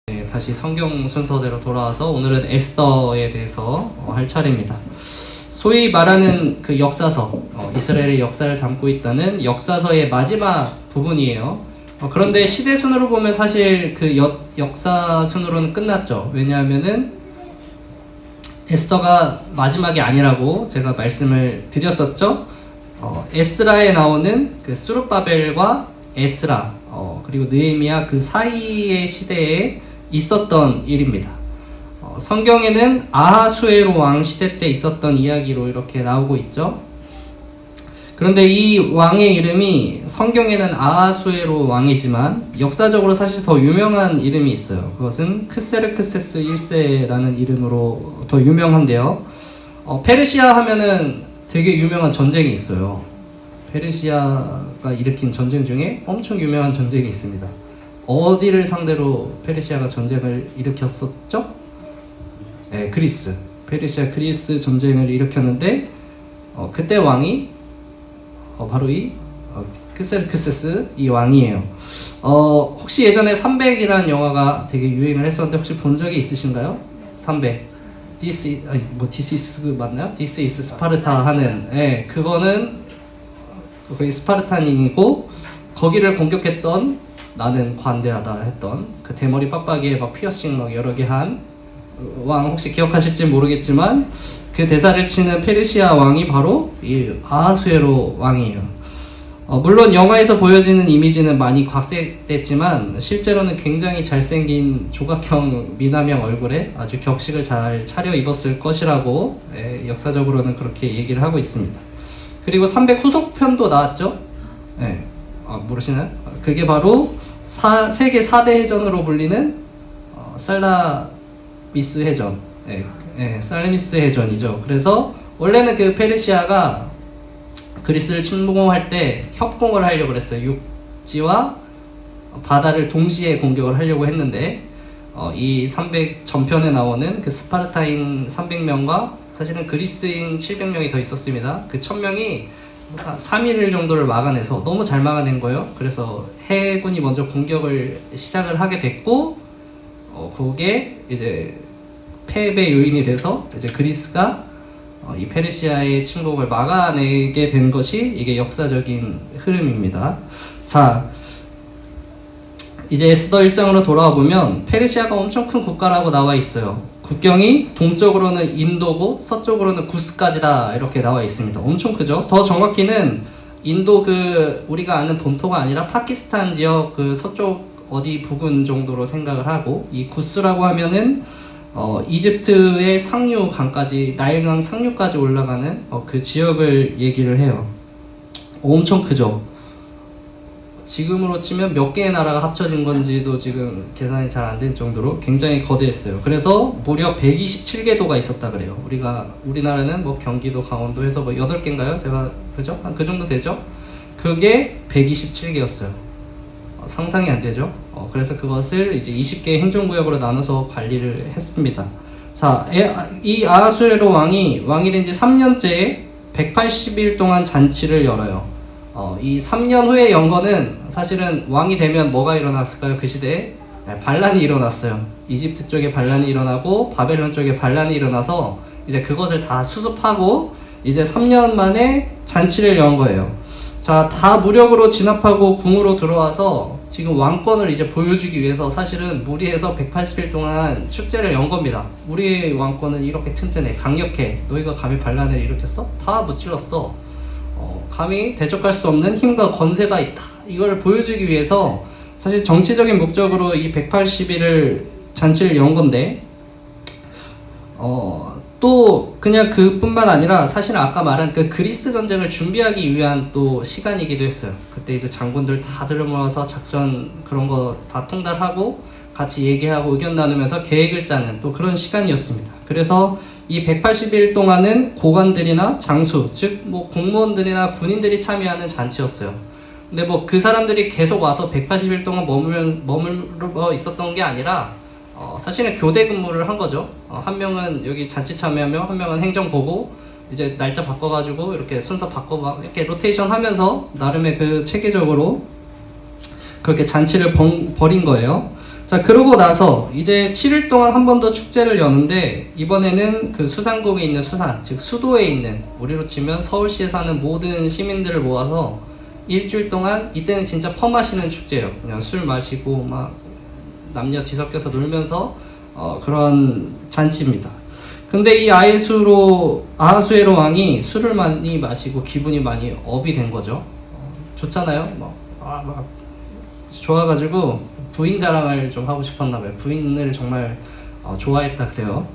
네, 다시 성경 순서대로 돌아와서 오늘은 에스더에 대해서 할 차례입니다. 소위 말하는 그 역사서, 이스라엘의 역사를 담고 있다는 역사서의 마지막 부분이에요. 그런데 시대 순으로 보면 사실 그 역사 순으로는 끝났죠. 왜냐하면은 에스더가 마지막이 아니라고 제가 말씀을 드렸었죠. 에스라에 나오는 그 수룹바벨과 에스라, 그리고 느헤미야 그 사이의 시대에 있었던 일입니다. 성경에는 아하수에로 왕 시대 때 있었던 이야기로 이렇게 나오고 있죠. 그런데 이 왕의 이름이 성경에는 아하수에로 왕이지만 역사적으로 사실 더 유명한 이름이 있어요. 그것은 크세르크세스 1세라는 이름으로 더 유명한데요. 페르시아 하면은 되게 유명한 전쟁이 있어요. 페르시아가 일으킨 전쟁 중에 엄청 유명한 전쟁이 있습니다. 어디를 상대로 페르시아가 전쟁을 일으켰었죠? 네, 그리스. 페르시아 그리스 전쟁을 일으켰는데 그때 왕이 바로 이 크세르크세스 이 왕이에요. 혹시 예전에 300이라는 영화가 되게 유행을 했었는데 혹시 본 적이 있으신가요? 300. This is 맞나요? This is 스파르타 하는, 예, 그거는 거의 스파르타닌이고 거기를 공격했던 나는 관대하다 했던 그 대머리 빡빡이에 막 피어싱 막 여러 개 한 왕 혹시 기억하실지 모르겠지만 그 대사를 치는 페르시아 왕이 바로 이 아하수에로 왕이에요. 물론 영화에서 보여지는 이미지는 많이 각색됐지만 실제로는 굉장히 잘생긴 조각형 미남형 얼굴에 아주 격식을 잘 차려 입었을 것이라고, 역사적으로는 그렇게 얘기를 하고 있습니다. 그리고 300 후속편도 나왔죠? 네. 모르시나요? 그게 바로 세계 4대 해전으로 불리는 살라미스 해전, 살라미스 해전이죠. 그래서 원래는 그 페르시아가 그리스를 침공할 때 협공을 하려고 그랬어요. 육지와 바다를 동시에 공격을 하려고 했는데 이 300 전편에 나오는 그 스파르타인 300명과 사실은 그리스인 700명이 더 있었습니다. 그 1000명이 3일 정도를 막아내서 너무 잘 막아낸 거예요. 그래서 해군이 먼저 공격을 시작을 하게 됐고 그게 이제 패배 요인이 돼서 이제 그리스가 이 페르시아의 침공을 막아내게 된 것이 이게 역사적인 흐름입니다. 자, 이제 에스더 1장으로 돌아와 보면 페르시아가 엄청 큰 국가라고 나와 있어요. 국경이 동쪽으로는 인도고 서쪽으로는 구스까지다 이렇게 나와 있습니다. 엄청 크죠? 더 정확히는 인도 그 우리가 아는 본토가 아니라 파키스탄 지역 그 서쪽 어디 부근 정도로 생각을 하고, 이 구스라고 하면은 이집트의 상류 강까지, 나일강 상류까지 올라가는 그 지역을 얘기를 해요. 엄청 크죠? 지금으로 치면 몇 개의 나라가 합쳐진 건지도 지금 계산이 잘 안 될 정도로 굉장히 거대했어요. 그래서 무려 127개 도가 있었다 그래요. 우리나라는 뭐 경기도, 강원도 해서 뭐 8개인가요? 제가, 그죠? 한 그 정도 되죠? 그게 127개였어요. 상상이 안 되죠? 그래서 그것을 이제 20개의 행정구역으로 나눠서 관리를 했습니다. 자, 이 아하수에로 왕이 된 지 3년째에 180일 동안 잔치를 열어요. 이 3년 후에 연 거는 사실은 왕이 되면 뭐가 일어났을까요? 그 시대에 반란이 일어났어요. 이집트 쪽에 반란이 일어나고 바벨론 쪽에 반란이 일어나서 이제 그것을 다 수습하고 이제 3년 만에 잔치를 연 거예요. 자, 다 무력으로 진압하고 궁으로 들어와서 지금 왕권을 이제 보여주기 위해서 사실은 무리해서 180일 동안 축제를 연 겁니다. 우리의 왕권은 이렇게 튼튼해, 강력해. 너희가 감히 반란을 일으켰어? 다 무찔렀어. 감히 대적할 수 없는 힘과 권세가 있다. 이걸 보여주기 위해서 사실 정치적인 목적으로 이 180일을 잔치를 연 건데, 또 그냥 그뿐만 아니라 사실 아까 말한 그 그리스 전쟁을 준비하기 위한 또 시간이기도 했어요. 그때 이제 장군들 다 들어모아서 작전 그런 거 다 통달하고 같이 얘기하고 의견 나누면서 계획을 짜는 또 그런 시간이었습니다. 그래서 이 180일 동안은 고관들이나 장수, 즉 뭐 공무원들이나 군인들이 참여하는 잔치였어요. 근데 뭐 그 사람들이 계속 와서 180일 동안 머물러 있었던 게 아니라 사실은 교대 근무를 한 거죠. 한 명은 여기 잔치 참여하며 한 명은 행정 보고 이제 날짜 바꿔가지고 이렇게 순서 바꿔 이렇게 로테이션 하면서 나름의 그 체계적으로 그렇게 잔치를 벌인 거예요. 자, 그러고 나서 이제 7일 동안 한 번 더 축제를 여는데, 이번에는 그 수산국에 있는 수산, 즉 수도에 있는, 우리로 치면 서울시에 사는 모든 시민들을 모아서 일주일 동안, 이때는 진짜 퍼마시는 축제예요. 그냥 술 마시고 막 남녀 뒤섞여서 놀면서 그런 잔치입니다. 근데 이 아하수에로 왕이 술을 많이 마시고 기분이 많이 업이 된 거죠. 좋잖아요. 막 좋아가지고 부인 자랑을 좀 하고 싶었나 봐요. 부인을 정말 좋아했다 그래요.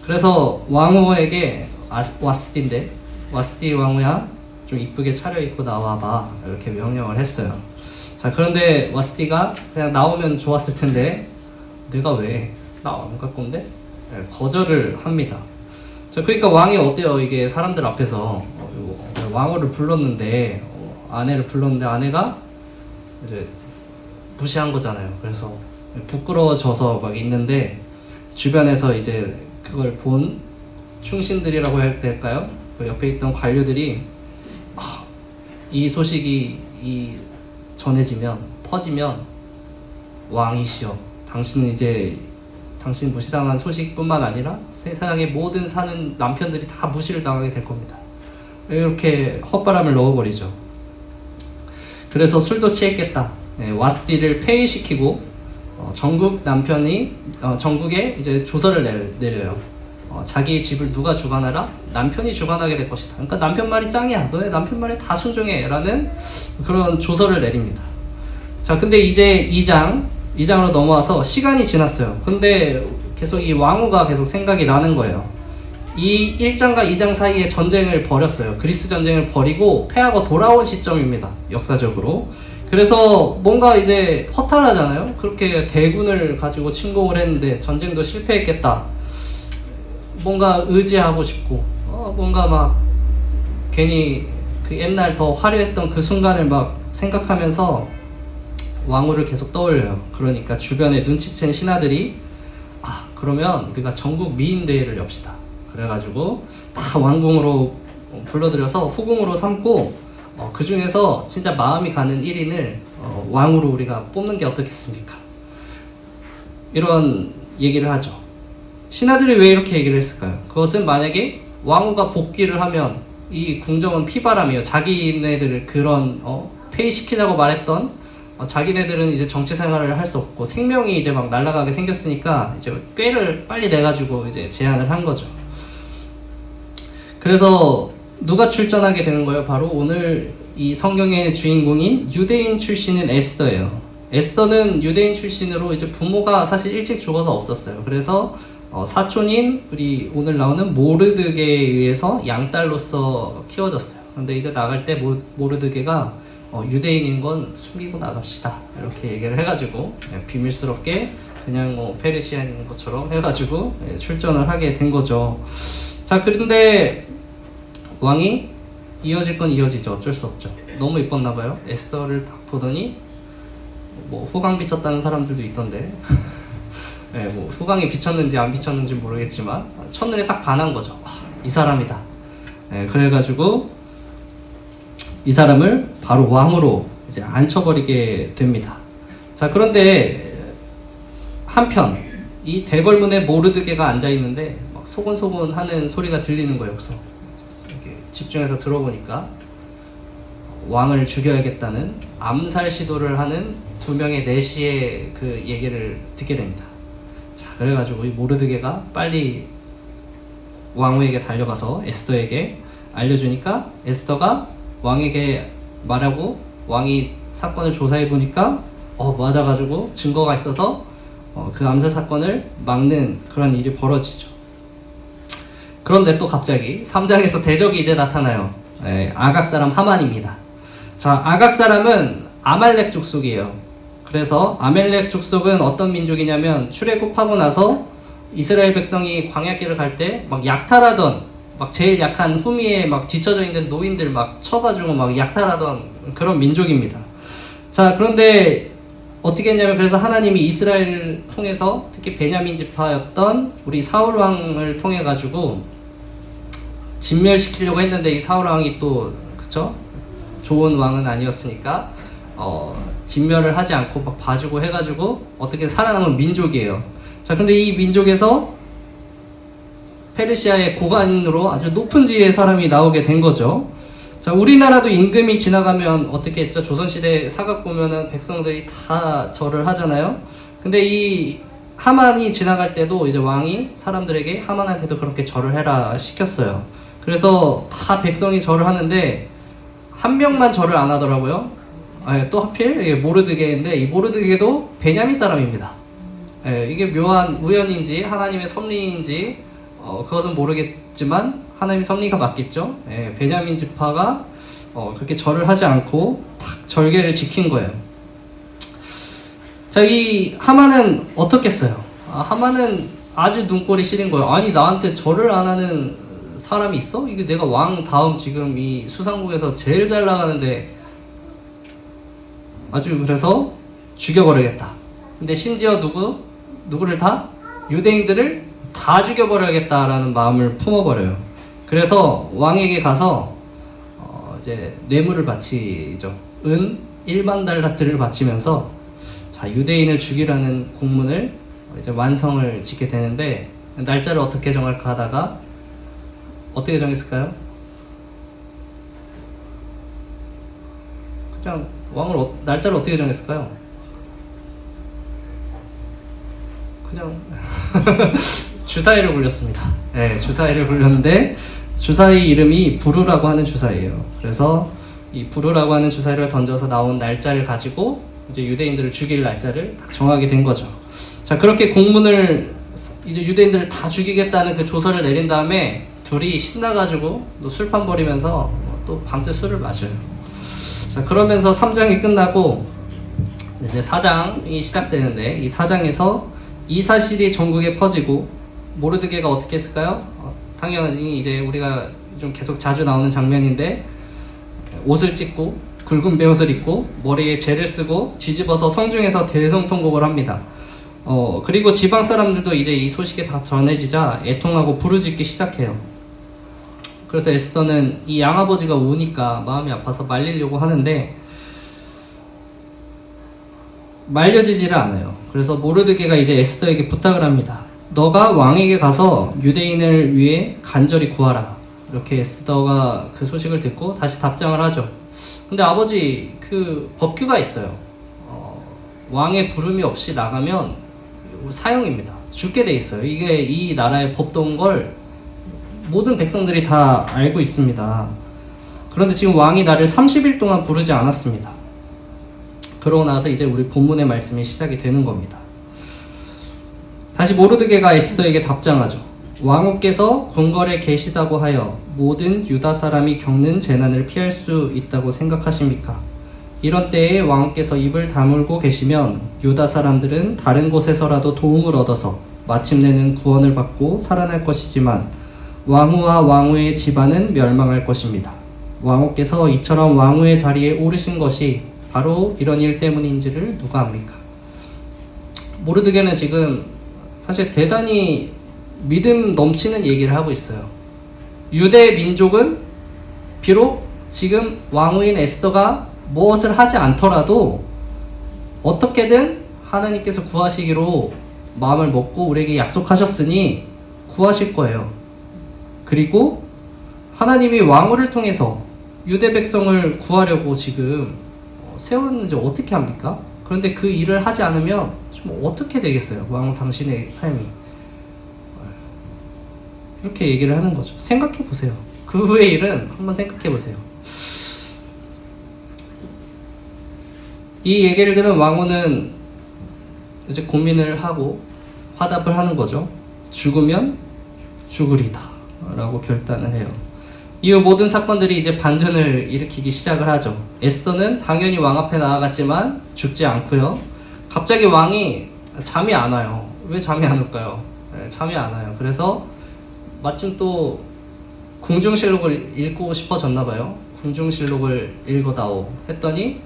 그래서 왕후에게 와스티인데, 와스티 왕후야 좀 이쁘게 차려입고 나와봐, 이렇게 명령을 했어요. 자, 그런데 와스티가 그냥 나오면 좋았을 텐데, 내가 왜 나 안 갈 건데? 네, 거절을 합니다. 자, 그러니까 왕이 어때요? 이게 사람들 앞에서 왕후를 불렀는데, 아내를 불렀는데 아내가 이제 무시한 거잖아요. 그래서 부끄러워져서 막 있는데, 주변에서 이제 그걸 본 충신들이라고 해야 될까요? 그 옆에 있던 관료들이 이 소식이 전해지면, 퍼지면, 왕이시여, 당신은 이제 당신 무시당한 소식뿐만 아니라 세상의 모든 사는 남편들이 다 무시를 당하게 될 겁니다. 이렇게 헛바람을 넣어버리죠. 그래서 술도 취했겠다. 와스티를 폐위시키고 전국 남편이 전국에 이제 조서를 내려요. 자기 집을 누가 주관하라? 남편이 주관하게 될 것이다. 그러니까 남편 말이 짱이야. 너네 남편 말에 다 순종해. 라는 그런 조서를 내립니다. 자, 근데 이제 2장으로 넘어와서 시간이 지났어요. 근데 계속 이 왕후가 계속 생각이 나는 거예요. 이 1장과 2장 사이에 전쟁을 벌였어요. 그리스 전쟁을 벌이고 패하고 돌아온 시점입니다. 역사적으로. 그래서 뭔가 이제 허탈하잖아요. 그렇게 대군을 가지고 침공을 했는데 전쟁도 실패했겠다. 뭔가 의지하고 싶고, 뭔가 막 괜히 그 옛날 더 화려했던 그 순간을 막 생각하면서 왕후를 계속 떠올려요. 그러니까 주변에 눈치챈 신하들이 그러면 우리가 전국 미인대회를 엽시다. 그래가지고 다 왕궁으로 불러들여서 후궁으로 삼고 그 중에서 진짜 마음이 가는 1인을 왕으로 우리가 뽑는 게 어떻겠습니까? 이런 얘기를 하죠. 신하들이 왜 이렇게 얘기를 했을까요? 그것은 만약에 왕후가 복귀를 하면 이 궁정은 피바람이에요. 자기네들을 그런 폐위시키자고 말했던 자기네들은 이제 정치 생활을 할 수 없고 생명이 이제 막 날아가게 생겼으니까 이제 꾀를 빨리 내가지고 이제 제안을 한 거죠. 그래서 누가 출전하게 되는 거예요? 바로 오늘 이 성경의 주인공인 유대인 출신인 에스더예요. 에스더는 유대인 출신으로 이제 부모가 사실 일찍 죽어서 없었어요. 그래서 사촌인 우리 오늘 나오는 모르드게에 의해서 양딸로서 키워졌어요. 근데 이제 나갈 때 모르드게가 유대인인 건 숨기고 나갑시다, 이렇게 얘기를 해가지고 비밀스럽게 그냥 페르시아인인 것처럼 해가지고 출전을 하게 된 거죠. 자, 그런데 왕이 이어질 건 이어지죠. 어쩔 수 없죠. 너무 이뻤나봐요. 에스더를 딱 보더니 호강 비쳤다는 사람들도 있던데 호강이 비쳤는지 안 비쳤는지 모르겠지만 첫눈에 딱 반한 거죠. 이 사람이다. 그래가지고 이 사람을 바로 왕으로 이제 앉혀버리게 됩니다. 자, 그런데 한편 이 대궐문에 모르드게가 앉아있는데 막 소곤소곤 하는 소리가 들리는 거예요. 그래서 이렇게 집중해서 들어보니까 왕을 죽여야겠다는 암살 시도를 하는 2명의 내시의 그 얘기를 듣게 됩니다. 자, 그래가지고 이 모르드게가 빨리 왕후에게 달려가서 에스더에게 알려주니까 에스더가 왕에게 말하고 왕이 사건을 조사해보니까 맞아가지고 증거가 있어서 그 암살 사건을 막는 그런 일이 벌어지죠. 그런데 또 갑자기 3장에서 대적이 이제 나타나요. 아각 사람 하만입니다. 자, 아각 사람은 아말렉 족속이에요. 그래서 아말렉 족속은 어떤 민족이냐면 출애굽하고 나서 이스라엘 백성이 광야길을 갈 때 막 약탈하던 막 제일 약한 후미에 막 뒤처져 있는 노인들 막 쳐가지고 막 약탈하던 그런 민족입니다. 자, 그런데 어떻게 했냐면 그래서 하나님이 이스라엘을 통해서 특히 베냐민 지파였던 우리 사울 왕을 통해 가지고 진멸시키려고 했는데 이 사울 왕이 또 그쵸? 좋은 왕은 아니었으니까 진멸을 하지 않고 막 봐주고 해가지고 어떻게 살아남은 민족이에요. 자, 근데 이 민족에서 페르시아의 고관으로 아주 높은 지위의 사람이 나오게 된 거죠. 자, 우리나라도 임금이 지나가면 어떻게 했죠? 조선시대 사각 보면은 백성들이 다 절을 하잖아요. 근데 이 하만이 지나갈 때도 이제 왕이 사람들에게 하만한테도 그렇게 절을 해라 시켰어요. 그래서 다 백성이 절을 하는데 한 명만 절을 안 하더라고요. 또 하필 이게 모르드게인데 이 모르드게도 베냐민 사람입니다. 이게 묘한 우연인지 하나님의 섭리인지 그것은 모르겠지만 하나님의 섭리가 맞겠죠. 베냐민 지파가 그렇게 절을 하지 않고 딱 절개를 지킨 거예요. 자, 이 하만은 어떻겠어요? 하만은 아주 눈꼴이 시린 거예요. 아니, 나한테 절을 안 하는 사람이 있어? 이게 내가 왕 다음 지금 이 수상국에서 제일 잘 나가는데 아주 그래서 죽여버려야겠다. 근데 심지어 누구를 다? 유대인들을 다 죽여버려야겠다라는 마음을 품어버려요. 그래서 왕에게 가서 이제 뇌물을 바치죠. 은 1만 달라트를 바치면서 자, 유대인을 죽이라는 공문을 이제 완성을 짓게 되는데 날짜를 어떻게 정할까 하다가 어떻게 정했을까요? 그냥 날짜를 어떻게 정했을까요? 그냥 주사위를 굴렸습니다. 네, 주사위를 굴렸는데 주사위 이름이 부르라고 하는 주사위예요. 그래서 이 부르라고 하는 주사위를 던져서 나온 날짜를 가지고 이제 유대인들을 죽일 날짜를 딱 정하게 된 거죠. 자, 그렇게 공문을 이제 유대인들을 다 죽이겠다는 그 조서를 내린 다음에 둘이 신나가지고 또 술판 벌이면서 또 밤새 술을 마셔요. 자, 그러면서 3장이 끝나고 이제 4장이 시작되는데 이 4장에서 이 사실이 전국에 퍼지고 모르드게가 어떻게 했을까요? 당연히 이제 우리가 좀 계속 자주 나오는 장면인데 옷을 찢고 굵은 베옷을 입고 머리에 재를 쓰고 뒤집어서 성중에서 대성통곡을 합니다. 그리고 지방 사람들도 이제 이 소식이 다 전해지자 애통하고 부르짖기 시작해요. 그래서 에스더는 이 양아버지가 우니까 마음이 아파서 말리려고 하는데 말려지지를 않아요. 그래서 모르드게가 이제 에스더에게 부탁을 합니다. 너가 왕에게 가서 유대인을 위해 간절히 구하라. 이렇게 에스더가 그 소식을 듣고 다시 답장을 하죠. 근데 아버지, 그 법규가 있어요. 왕의 부름이 없이 나가면 사형입니다. 죽게 돼 있어요. 이게 이 나라의 법도인 걸 모든 백성들이 다 알고 있습니다. 그런데 지금 왕이 나를 30일 동안 부르지 않았습니다. 그러고 나서 이제 우리 본문의 말씀이 시작이 되는 겁니다. 다시 모르드게가 에스더에게 답장하죠. 왕후께서 궁궐에 계시다고 하여 모든 유다 사람이 겪는 재난을 피할 수 있다고 생각하십니까? 이런 때에 왕후께서 입을 다물고 계시면 유다 사람들은 다른 곳에서라도 도움을 얻어서 마침내는 구원을 받고 살아날 것이지만 왕후와 왕후의 집안은 멸망할 것입니다. 왕후께서 이처럼 왕후의 자리에 오르신 것이 바로 이런 일 때문인지를 누가 압니까? 모르드게는 지금 사실 대단히 믿음 넘치는 얘기를 하고 있어요. 유대 민족은 비록 지금 왕후인 에스더가 무엇을 하지 않더라도 어떻게든 하나님께서 구하시기로 마음을 먹고 우리에게 약속하셨으니 구하실 거예요. 그리고 하나님이 왕후를 통해서 유대 백성을 구하려고 지금 세웠는지 어떻게 합니까? 그런데 그 일을 하지 않으면 좀 어떻게 되겠어요? 왕후 당신의 삶이. 이렇게 얘기를 하는 거죠. 생각해 보세요. 그 후의 일은 한번 생각해 보세요. 이 얘기를 들은 왕후는 이제 고민을 하고 화답을 하는 거죠. 죽으면 죽으리다 라고 결단을 해요. 이후 모든 사건들이 이제 반전을 일으키기 시작을 하죠. 에스더는 당연히 왕 앞에 나아갔지만 죽지 않고요. 갑자기 왕이 잠이 안 와요. 왜 잠이 안 올까요? 잠이 안 와요. 그래서 마침 또 궁중실록을 읽고 싶어졌나봐요. 궁중실록을 읽어다오 했더니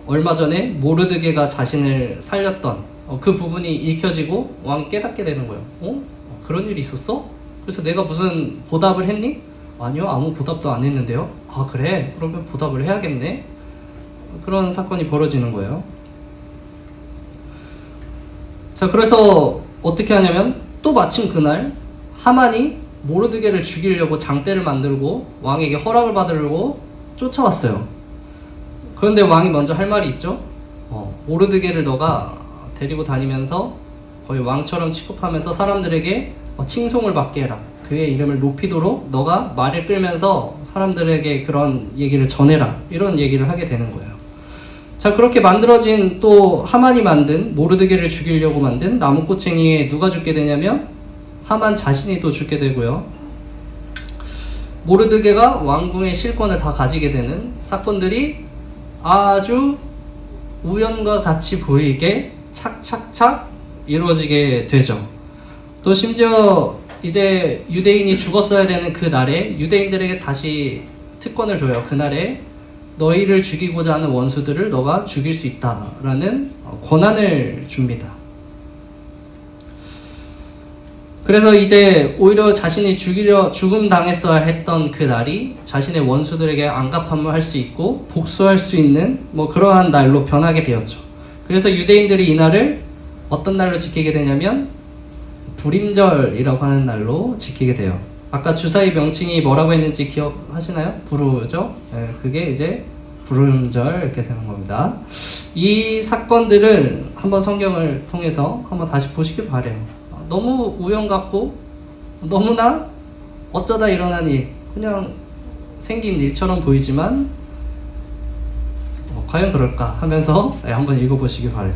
얼마 전에 모르드게가 자신을 살렸던 그 부분이 읽혀지고 왕이 깨닫게 되는 거예요. 그런 일이 있었어? 그래서 내가 무슨 보답을 했니? 아니요, 아무 보답도 안 했는데요. 아, 그래? 그러면 보답을 해야겠네. 그런 사건이 벌어지는 거예요. 자, 그래서 어떻게 하냐면 또 마침 그날 하만이 모르드게를 죽이려고 장대를 만들고 왕에게 허락을 받으려고 쫓아왔어요. 그런데 왕이 먼저 할 말이 있죠. 모르드게를 너가 데리고 다니면서 거의 왕처럼 취급하면서 사람들에게 칭송을 받게 해라. 그의 이름을 높이도록 너가 말을 끌면서 사람들에게 그런 얘기를 전해라. 이런 얘기를 하게 되는 거예요. 자, 그렇게 만들어진 또 하만이 만든 모르드게를 죽이려고 만든 나무꼬챙이에 누가 죽게 되냐면 하만 자신이 또 죽게 되고요. 모르드게가 왕궁의 실권을 다 가지게 되는 사건들이 아주 우연과 같이 보이게 착착착 이루어지게 되죠. 또 심지어 이제 유대인이 죽었어야 되는 그 날에 유대인들에게 다시 특권을 줘요. 그날에 너희를 죽이고자 하는 원수들을 너가 죽일 수 있다라는 권한을 줍니다. 그래서 이제 오히려 자신이 죽음 당했어야 했던 그 날이 자신의 원수들에게 안갚함을 할 수 있고 복수할 수 있는 그러한 날로 변하게 되었죠. 그래서 유대인들이 이 날을 어떤 날로 지키게 되냐면 불임절이라고 하는 날로 지키게 돼요. 아까 주사위 명칭이 뭐라고 했는지 기억하시나요? 부르죠? 네, 그게 이제 불임절 이렇게 되는 겁니다. 이 사건들을 한번 성경을 통해서 한번 다시 보시길 바래요. 너무 우연 같고 너무나 어쩌다 일어난 일, 그냥 생긴 일처럼 보이지만 과연 그럴까 하면서 한번 읽어보시길 바래요.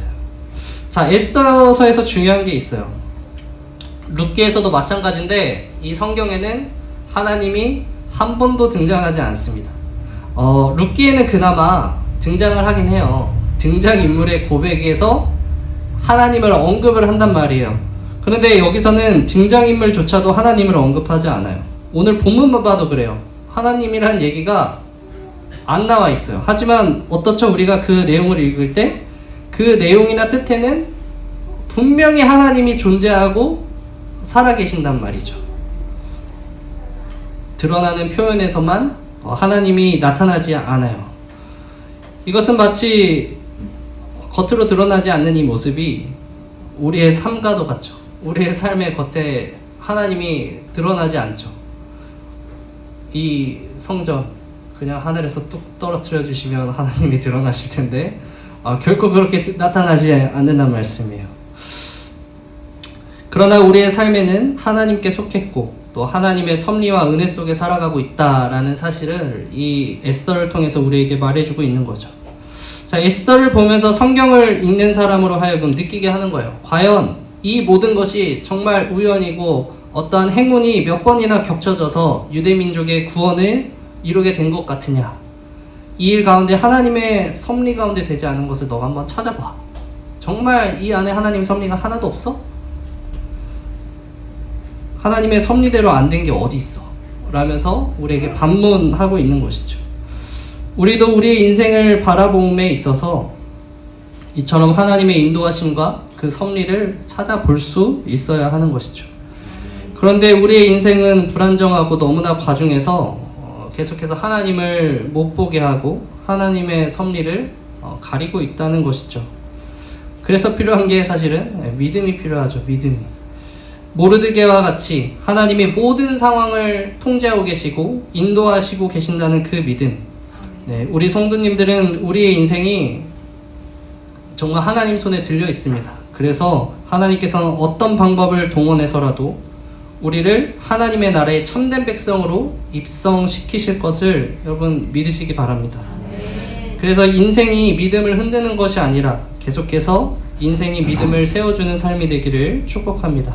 자, 에스더서에서 중요한 게 있어요. 룻기에서도 마찬가지인데 이 성경에는 하나님이 한 번도 등장하지 않습니다. 룻기에는 그나마 등장을 하긴 해요. 등장인물의 고백에서 하나님을 언급을 한단 말이에요. 그런데 여기서는 등장인물조차도 하나님을 언급하지 않아요. 오늘 본문만 봐도 그래요. 하나님이란 얘기가 안 나와 있어요. 하지만 어떻죠? 우리가 그 내용을 읽을 때 그 내용이나 뜻에는 분명히 하나님이 존재하고 살아계신단 말이죠. 드러나는 표현에서만 하나님이 나타나지 않아요. 이것은 마치 겉으로 드러나지 않는 이 모습이 우리의 삶과도 같죠. 우리의 삶의 겉에 하나님이 드러나지 않죠. 이 성전 그냥 하늘에서 뚝 떨어뜨려 주시면 하나님이 드러나실 텐데 결코 그렇게 나타나지 않는단 말씀이에요. 그러나 우리의 삶에는 하나님께 속했고 또 하나님의 섭리와 은혜 속에 살아가고 있다라는 사실을 이 에스더를 통해서 우리에게 말해주고 있는 거죠. 자, 에스더를 보면서 성경을 읽는 사람으로 하여금 느끼게 하는 거예요. 과연 이 모든 것이 정말 우연이고 어떠한 행운이 몇 번이나 겹쳐져서 유대민족의 구원을 이루게 된 것 같으냐. 이 일 가운데 하나님의 섭리 가운데 되지 않은 것을 너가 한번 찾아봐. 정말 이 안에 하나님의 섭리가 하나도 없어? 하나님의 섭리대로 안 된 게 어디 있어? 라면서 우리에게 반문하고 있는 것이죠. 우리도 우리의 인생을 바라봄에 있어서 이처럼 하나님의 인도하심과 그 섭리를 찾아볼 수 있어야 하는 것이죠. 그런데 우리의 인생은 불안정하고 너무나 과중해서 계속해서 하나님을 못 보게 하고 하나님의 섭리를 가리고 있다는 것이죠. 그래서 필요한 게 사실은 믿음이 필요하죠. 믿음이. 모르드게와 같이 하나님이 모든 상황을 통제하고 계시고 인도하시고 계신다는 그 믿음. 우리 성도님들은 우리의 인생이 정말 하나님 손에 들려 있습니다. 그래서 하나님께서는 어떤 방법을 동원해서라도 우리를 하나님의 나라의 참된 백성으로 입성시키실 것을 여러분 믿으시기 바랍니다. 그래서 인생이 믿음을 흔드는 것이 아니라 계속해서 인생이 믿음을 세워주는 삶이 되기를 축복합니다.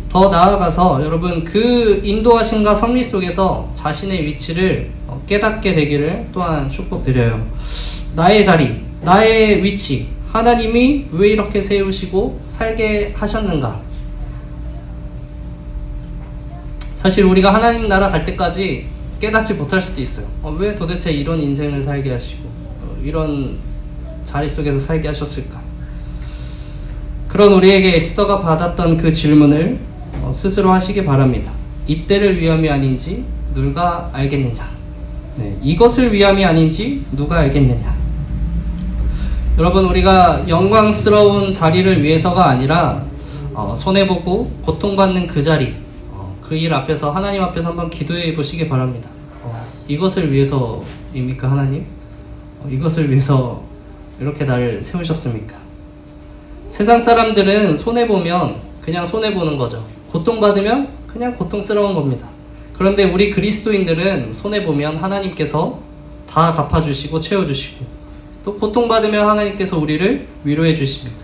더 나아가서 여러분 그 인도하심과 섭리 속에서 자신의 위치를 깨닫게 되기를 또한 축복드려요. 나의 자리, 나의 위치, 하나님이 왜 이렇게 세우시고 살게 하셨는가? 사실 우리가 하나님 나라 갈 때까지 깨닫지 못할 수도 있어요. 왜 도대체 이런 인생을 살게 하시고 이런 자리 속에서 살게 하셨을까? 그런 우리에게 에스더가 받았던 그 질문을 스스로 하시기 바랍니다. 이때를 위함이 아닌지 누가 알겠느냐? 이것을 위함이 아닌지 누가 알겠느냐? 여러분, 우리가 영광스러운 자리를 위해서가 아니라 손해보고 고통받는 그 자리, 그 일 앞에서 하나님 앞에서 한번 기도해 보시기 바랍니다. 이것을 위해서입니까, 하나님? 이것을 위해서 이렇게 나를 세우셨습니까? 세상 사람들은 손해보면 그냥 손해보는 거죠. 고통받으면 그냥 고통스러운 겁니다. 그런데 우리 그리스도인들은 손해보면 하나님께서 다 갚아주시고 채워주시고, 또 고통받으면 하나님께서 우리를 위로해 주십니다.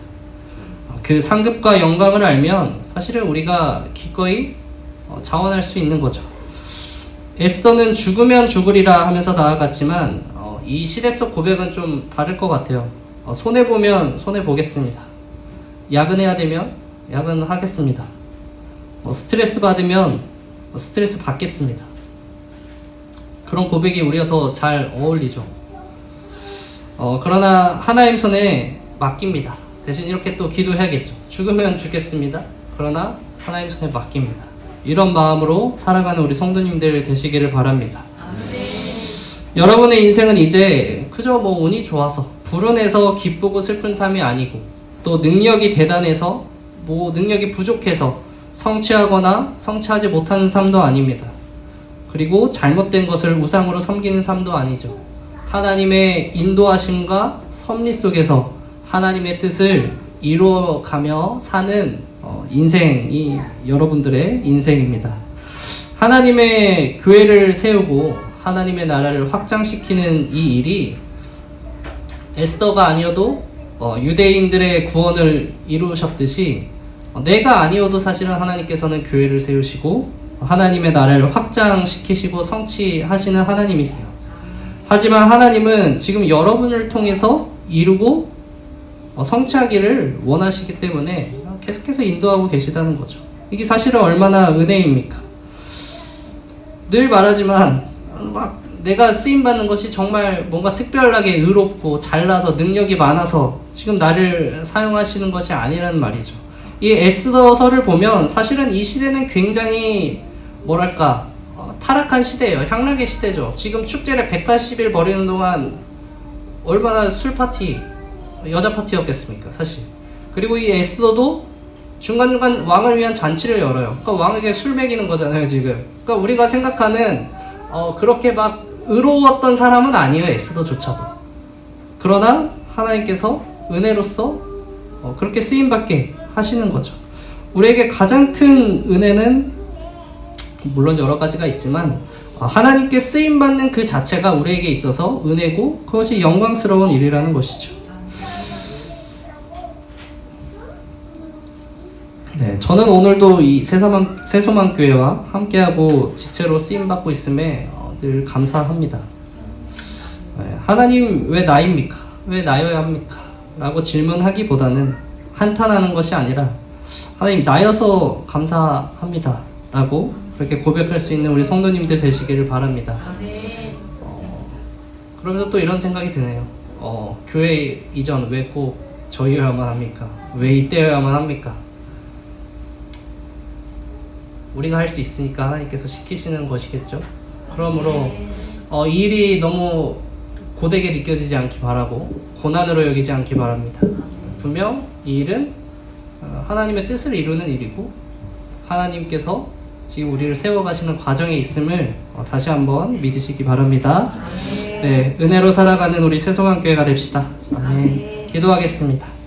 그 상급과 영광을 알면 사실은 우리가 기꺼이 자원할 수 있는 거죠. 에스더는 죽으면 죽으리라 하면서 나아갔지만 이 시대 속 고백은 좀 다를 것 같아요. 손해보면 손해보겠습니다. 야근해야 되면 야근하겠습니다. 스트레스 받으면 스트레스 받겠습니다. 그런 고백이 우리가 더 잘 어울리죠. 그러나 하나님 손에 맡깁니다. 대신 이렇게 또 기도해야겠죠. 죽으면 죽겠습니다. 그러나 하나님 손에 맡깁니다. 이런 마음으로 살아가는 우리 성도님들 되시기를 바랍니다. 여러분의 인생은 이제 그저 운이 좋아서 불운해서 기쁘고 슬픈 삶이 아니고, 또 능력이 대단해서 능력이 부족해서 성취하거나 성취하지 못하는 삶도 아닙니다. 그리고 잘못된 것을 우상으로 섬기는 삶도 아니죠. 하나님의 인도하심과 섭리 속에서 하나님의 뜻을 이루어가며 사는 인생이 여러분들의 인생입니다. 하나님의 교회를 세우고 하나님의 나라를 확장시키는 이 일이 에스더가 아니어도 유대인들의 구원을 이루셨듯이 내가 아니어도 사실은 하나님께서는 교회를 세우시고 하나님의 나라를 확장시키시고 성취하시는 하나님이세요. 하지만 하나님은 지금 여러분을 통해서 이루고 성취하기를 원하시기 때문에 계속해서 인도하고 계시다는 거죠. 이게 사실은 얼마나 은혜입니까? 늘 말하지만 내가 쓰임받는 것이 정말 뭔가 특별하게 의롭고 잘나서 능력이 많아서 지금 나를 사용하시는 것이 아니라는 말이죠. 이 에스더서를 보면 사실은 이 시대는 굉장히 타락한 시대예요. 향락의 시대죠. 지금 축제를 180일 벌이는 동안 얼마나 술파티, 여자 파티였겠습니까, 사실. 그리고 이 에스더도 중간중간 왕을 위한 잔치를 열어요. 그러니까 왕에게 술 먹이는 거잖아요, 지금. 그러니까 우리가 생각하는 그렇게 의로웠던 사람은 아니에요, 에스더조차도. 그러나 하나님께서 은혜로서 그렇게 쓰임받게 하시는 거죠. 우리에게 가장 큰 은혜는 물론 여러 가지가 있지만 하나님께 쓰임받는 그 자체가 우리에게 있어서 은혜고, 그것이 영광스러운 일이라는 것이죠. 네, 저는 오늘도 이 새소망교회와 함께하고 지체로 쓰임받고 있음에 늘 감사합니다. 네, 하나님 왜 나입니까? 왜 나여야 합니까? 라고 질문하기보다는 한탄하는 것이 아니라 하나님 나여서 감사합니다 라고 그렇게 고백할 수 있는 우리 성도님들 되시기를 바랍니다. 그러면서 또 이런 생각이 드네요. 교회 이전 왜 꼭 저희여야만 합니까? 왜 이때여야만 합니까? 우리가 할 수 있으니까 하나님께서 시키시는 것이겠죠. 그러므로 이 일이 너무 고되게 느껴지지 않기 바라고 고난으로 여기지 않기 바랍니다. 분명 이 일은 하나님의 뜻을 이루는 일이고 하나님께서 지금 우리를 세워가시는 과정에 있음을 다시 한번 믿으시기 바랍니다. 네, 은혜로 살아가는 우리 새소망교회가 됩시다. 아멘. 기도하겠습니다.